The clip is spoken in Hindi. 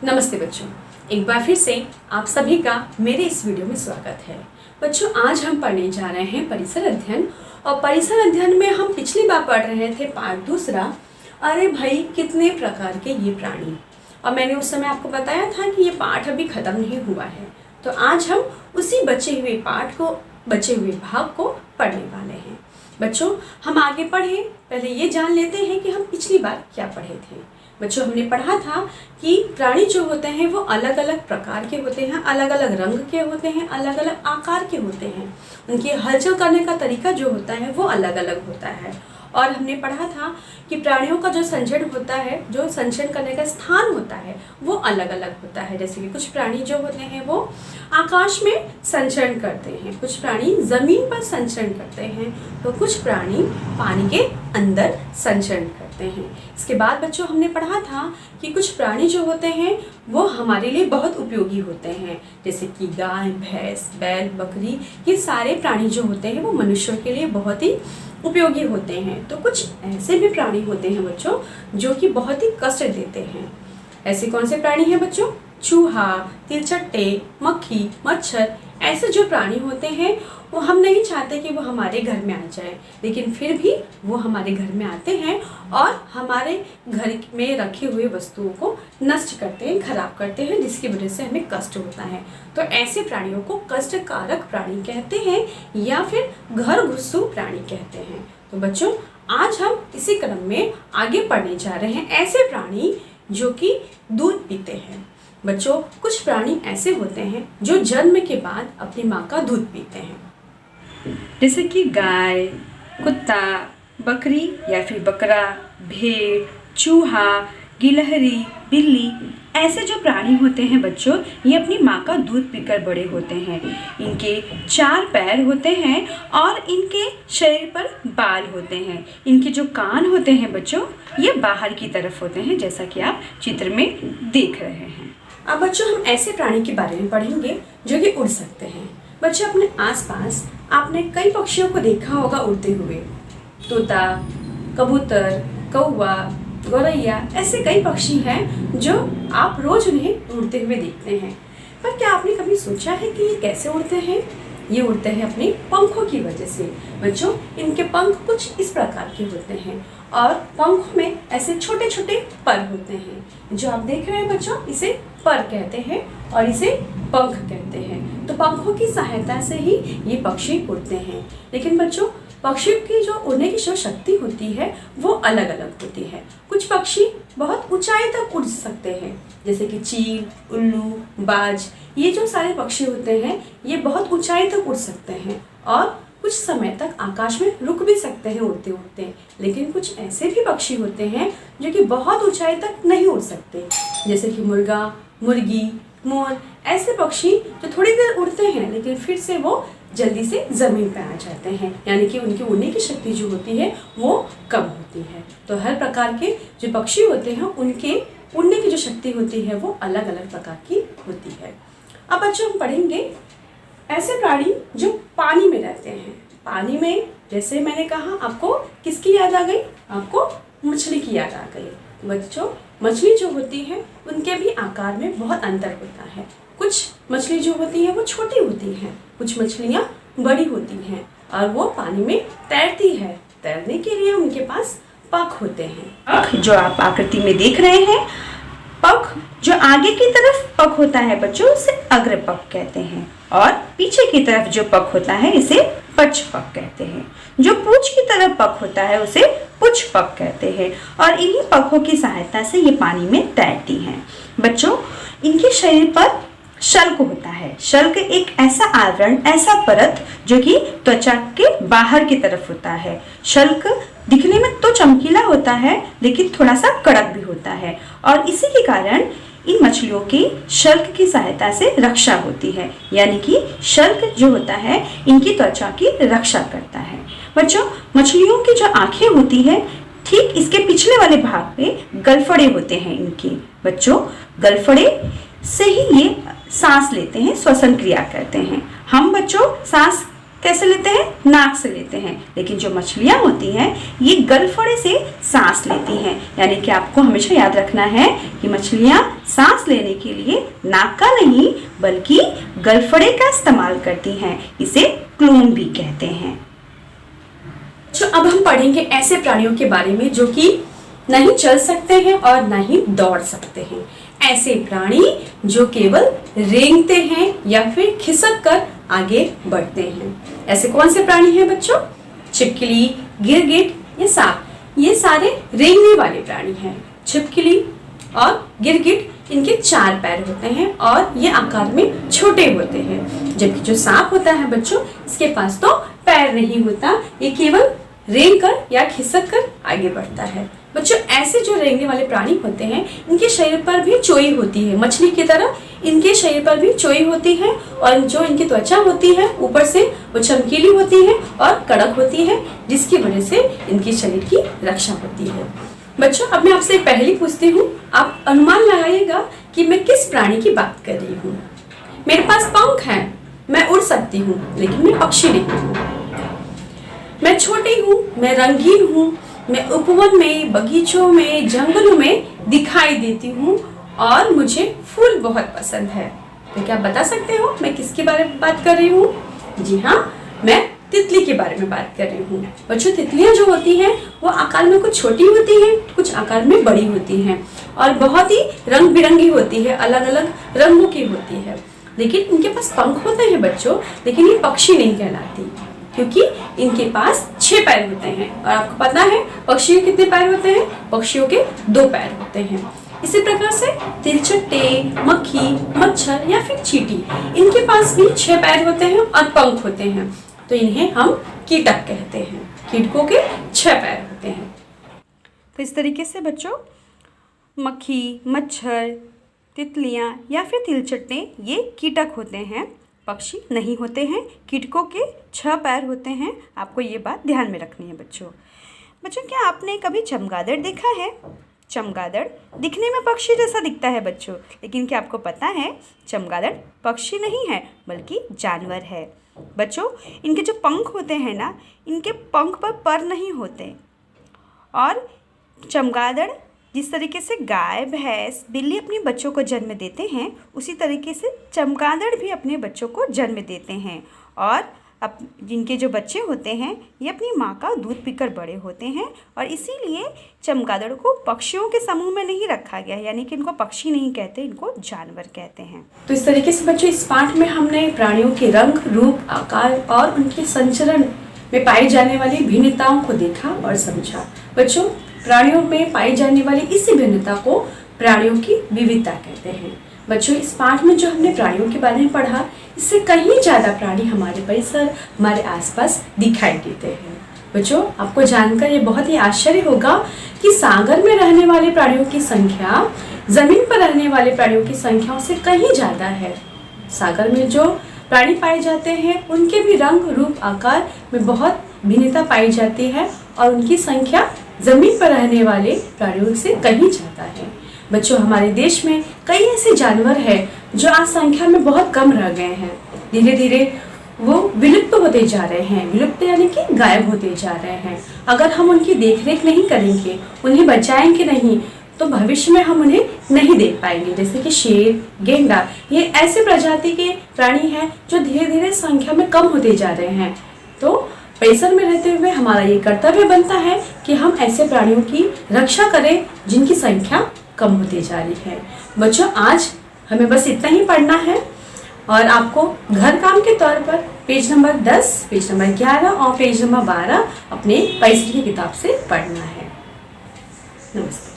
नमस्ते बच्चों, एक बार फिर से आप सभी का मेरे इस वीडियो में स्वागत है। बच्चों, आज हम पढ़ने जा रहे हैं परिसर अध्ययन। और परिसर अध्ययन में हम पिछली बार पढ़ रहे थे पाठ दूसरा, अरे भाई कितने प्रकार के ये प्राणी। और मैंने उस समय आपको बताया था कि ये पाठ अभी ख़त्म नहीं हुआ है, तो आज हम उसी बचे हुए भाग को पढ़ने वाले हैं। बच्चों, हम आगे पढ़ें पहले ये जान लेते हैं कि हम पिछली बार क्या पढ़े थे। बच्चों, हमने पढ़ा था कि प्राणी जो होते हैं वो अलग अलग प्रकार के होते हैं, अलग अलग रंग के होते हैं, अलग अलग आकार के होते हैं। उनकी हलचल करने का तरीका जो होता है वो अलग अलग होता है। और हमने पढ़ा था कि प्राणियों का जो संचरण होता है, जो संचरण करने का स्थान होता है वो अलग अलग होता है। जैसे कि कुछ प्राणी जो होते हैं वो आकाश में संचरण करते हैं, कुछ प्राणी जमीन पर संचरण करते हैं, तो कुछ प्राणी पानी के अंदर संचरण करते हैं। इसके बाद बच्चों हमने पढ़ा था कि कुछ प्राणी जो होते हैं वो हमारे लिए बहुत उपयोगी होते हैं, जैसे कि गाय, भैंस, बैल, बकरी, ये सारे प्राणी जो होते हैं वो मनुष्यों के लिए बहुत ही उपयोगी होते हैं। तो कुछ ऐसे भी प्राणी होते हैं बच्चों जो कि बहुत ही कष्ट देते हैं। ऐसे कौन से प्राणी हैं बच्चों? चूहा, तिलचट्टे, मक्खी, मच्छर, ऐसे जो प्राणी होते हैं वो हम नहीं चाहते कि वो हमारे घर में आ जाए, लेकिन फिर भी वो हमारे घर में आते हैं और हमारे घर में रखे हुए वस्तुओं को नष्ट करते हैं, खराब करते हैं, जिसकी वजह से हमें कष्ट होता है। तो ऐसे प्राणियों को कष्टकारक प्राणी कहते हैं या फिर घर घुस्सू प्राणी कहते हैं। तो बच्चों, आज हम इसी क्रम में आगे पढ़ने जा रहे हैं ऐसे प्राणी जो कि दूध पीते हैं। बच्चों, कुछ प्राणी ऐसे होते हैं जो जन्म के बाद अपनी माँ का दूध पीते हैं, जैसे कि गाय, कुत्ता, बकरी या फिर बकरा, भेड़, चूहा, गिलहरी, बिल्ली, ऐसे जो प्राणी होते हैं बच्चों, ये अपनी माँ का दूध पीकर बड़े होते हैं। इनके 4 पैर होते हैं और इनके शरीर पर बाल होते हैं। इनके जो कान होते हैं बच्चों, ये बाहर की तरफ होते हैं, जैसा कि आप चित्र में देख रहे हैं। अब बच्चों, हम ऐसे प्राणी के बारे में पढ़ेंगे जो कि उड़ सकते हैं। बच्चों, अपने आसपास आपने कई पक्षियों को देखा होगा उड़ते हुए। तोता, कबूतर, कौवा, गौरैया, ऐसे कई पक्षी हैं जो आप रोज उन्हें उड़ते हुए देखते हैं। पर क्या आपने कभी सोचा है कि ये कैसे उड़ते हैं? ये उड़ते हैं अपने पंखों की वजह से। बच्चों, इनके पंख कुछ इस प्रकार के होते हैं और पंखों में ऐसे छोटे छोटे पर होते हैं। जो आप देख रहे हैं बच्चों, इसे पर कहते हैं और इसे पंख कहते हैं। तो पंखों की सहायता से ही ये पक्षी उड़ते हैं। लेकिन बच्चों, पक्षियों की जो उड़ने की जो शक्ति होती है वो अलग अलग होती है। कुछ पक्षी बहुत ऊंचाई तक उड़ सकते हैं, जैसे कि चील, उल्लू, बाज, ये जो सारे पक्षी होते हैं ये बहुत ऊंचाई तक उड़ सकते हैं और कुछ समय तक आकाश में रुक भी सकते हैं उड़ते उड़ते। लेकिन कुछ ऐसे भी पक्षी होते हैं जो कि बहुत ऊंचाई तक नहीं उड़ सकते, जैसे कि मुर्गा, मुर्गी, मोर, ऐसे पक्षी जो थोड़ी देर उड़ते हैं लेकिन फिर से वो जल्दी से ज़मीन पर आ जाते हैं, यानी कि उनकी उड़ने की शक्ति जो होती है वो कम होती है। तो हर प्रकार के जो पक्षी होते हैं उनके उड़ने की जो शक्ति होती है वो अलग अलग प्रकार की होती है। अब बच्चों, हम पढ़ेंगे ऐसे प्राणी जो पानी में रहते हैं। पानी में, जैसे मैंने कहा, आपको किसकी याद आ गई? आपको मछली की याद आ गई। बच्चों, मछली जो होती है उनके भी आकार में बहुत अंतर होता है। कुछ मछली जो होती है वो छोटी होती हैं, कुछ मछलियाँ बड़ी होती हैं और वो पानी में तैरती है। तैरने के लिए उनके पास पंख होते हैं। पंख जो आप आकृति में देख रहे हैं, पंख जो आगे की तरफ पंख होता है बच्चों, उसे अग्र पंख कहते हैं और पीछे की तरफ जो पंख होता है इसे पक्ष पंख कहते हैं। जो पूंछ की तरफ पंख होता है उसे पुच्छ पंख कहते हैं और इन्हीं पंखों की सहायता से ये पानी में तैरती हैं। बच्चों, इनके शरीर पर शल्क होता है। शल्क एक ऐसा आवरण, ऐसा परत जो कि त्वचा के बाहर की तरफ होता है। शल्क दिखने में तो चमकीला होता है लेकिन थोड़ा सा कड़क भी होता है और इसी के कारण इन मछलियों की शल्क की सहायता से रक्षा होती है, यानी कि शल्क जो होता है इनकी त्वचा की रक्षा करता है। बच्चों, मछलियों की जो आंखें होती है ठीक इसके पिछले वाले भाग में गलफड़े होते हैं इनके। बच्चों, गलफड़े से ही ये सांस लेते हैं, श्वसन क्रिया करते हैं। हम बच्चों सांस कैसे लेते हैं? नाक से लेते हैं, लेकिन जो मछलियां होती हैं ये गलफड़े से सांस लेती हैं। यानी कि आपको हमेशा याद रखना है कि मछलियां सांस लेने के लिए नाक का नहीं बल्कि गलफड़े का इस्तेमाल करती हैं। इसे क्लून भी कहते हैं। तो अब हम पढ़ेंगे ऐसे प्राणियों के बारे में जो कि नहीं चल सकते हैं और ना ही दौड़ सकते हैं। ऐसे प्राणी जो केवल रेंगते हैं या फिर खिसक कर आगे बढ़ते हैं। ऐसे कौन से प्राणी हैं बच्चों? छिपकली, गिरगिट या सांप। ये सारे रेंगने वाले प्राणी हैं। छिपकली और गिरगिट इनके 4 पैर होते हैं और ये आकार में छोटे होते हैं, जबकि जो सांप होता है बच्चों, इसके पास तो पैर नहीं होता, ये केवल रेंग कर या खिसक कर आगे बढ़ता है। बच्चों ऐसे जो रेंगने वाले प्राणी होते हैं इनके शरीर पर भी चोई होती है। मछली की तरह इनके शरीर पर भी चोई होती है और जो इनकी त्वचा होती है ऊपर से वो चमकीली होती है और कड़क होती है, जिसकी वजह से इनके शरीर की रक्षा होती है। बच्चों अब मैं आपसे एक पहेली पूछती हूँ, आप अनुमान लगाइएगा कि मैं किस प्राणी की बात कर रही हूँ। मेरे पास पंख हैं, मैं उड़ सकती हूँ, लेकिन मैं पक्षी नहीं हूँ। मैं छोटी हूँ, मैं रंगीन हूँ, मैं उपवन में, बगीचों में, जंगलों में दिखाई देती हूँ और मुझे फूल बहुत पसंद है। तो क्या आप बता सकते हो मैं किसके बारे में बात कर रही हूँ? जी हाँ, मैं तितली के बारे में बात कर रही हूँ। बच्चों तितलियाँ जो होती हैं वो आकार में कुछ छोटी होती हैं, कुछ आकार में बड़ी होती हैं और बहुत ही रंग बिरंगी होती है, अलग अलग रंगों की होती है। लेकिन इनके पास पंख होते हैं बच्चों, लेकिन ये पक्षी नहीं कहलाती क्योंकि इनके पास 6 पैर होते हैं। और आपको पता है पक्षियों के कितने पैर होते हैं? पक्षियों के 2 पैर होते हैं। इसी प्रकार से तिलचट्टे, मक्खी, मच्छर या फिर चींटी, इनके पास भी 6 पैर होते हैं और पंख होते हैं, तो इन्हें हम कीटक कहते हैं। कीटकों के 6 पैर होते हैं। तो इस तरीके से बच्चों मक्खी, मच्छर, तितलियाँ या फिर तिलचट्टे ये कीटक होते हैं, पक्षी नहीं होते हैं। कीटकों के 6 पैर होते हैं। आपको ये बात ध्यान में रखनी है बच्चों। बच्चों क्या आपने कभी चमगादड़ देखा है? चमगादड़ दिखने में पक्षी जैसा दिखता है बच्चों, लेकिन क्या आपको पता है चमगादड़ पक्षी नहीं है बल्कि जानवर है। बच्चों इनके जो पंख होते हैं ना, इनके पंख पर पर नहीं होते। और चमगादड़ जिस तरीके से गाय, भैंस, बिल्ली अपने बच्चों को जन्म देते हैं, उसी तरीके से चमगादड़ भी अपने बच्चों को जन्म देते हैं। और जिनके जो बच्चे होते हैं ये अपनी माँ का दूध पीकर बड़े होते हैं और इसीलिए चमगादड़ को पक्षियों के समूह में नहीं रखा गया है, यानी कि इनको पक्षी नहीं कहते, इनको जानवर कहते हैं। तो इस तरीके से बच्चों इस पाठ में हमने प्राणियों के रंग, रूप, आकार और उनके संचरण में पाई जाने वाली भिन्नताओं को देखा और समझा। बच्चों प्राणियों में पाई जाने वाली इसी भिन्नता को प्राणियों की विविधता कहते हैं। बच्चों इस पाठ में जो हमने प्राणियों के बारे में पढ़ा, इससे कहीं ज़्यादा प्राणी हमारे परिसर, हमारे आसपास दिखाई देते हैं। बच्चों आपको जानकर ये बहुत ही आश्चर्य होगा कि सागर में रहने वाले प्राणियों की संख्या जमीन पर रहने वाले प्राणियों की संख्याओं से कहीं ज़्यादा है। सागर में जो प्राणी पाए जाते हैं उनके भी रंग, रूप, आकार में बहुत भिन्नता पाई जाती है और उनकी संख्या जमीन पर रहने वाले प्राणियों से कहीं ज़्यादा है। बच्चों हमारे देश में कई ऐसे जानवर हैं जो आज संख्या में बहुत कम रह गए हैं। धीरे धीरे वो विलुप्त होते जा रहे हैं। विलुप्त यानी कि गायब होते जा रहे हैं। अगर हम उनकी देखरेख नहीं करेंगे, उन्हें बचाएंगे नहीं, तो भविष्य में हम उन्हें नहीं देख पाएंगे। जैसे कि शेर, गेंडा, ये ऐसे प्रजाति के प्राणी हैं जो धीरे धीरे संख्या में कम होते जा रहे हैं। तो परिसर में रहते हुए हमारा ये कर्तव्य बनता है कि हम ऐसे प्राणियों की रक्षा करें जिनकी संख्या कम होती जा रही है। बच्चों आज हमें बस इतना ही पढ़ना है और आपको घर काम के तौर पर पेज नंबर 10, पेज नंबर 11 और पेज नंबर 12 अपने परिसर की किताब से पढ़ना है। नमस्ते।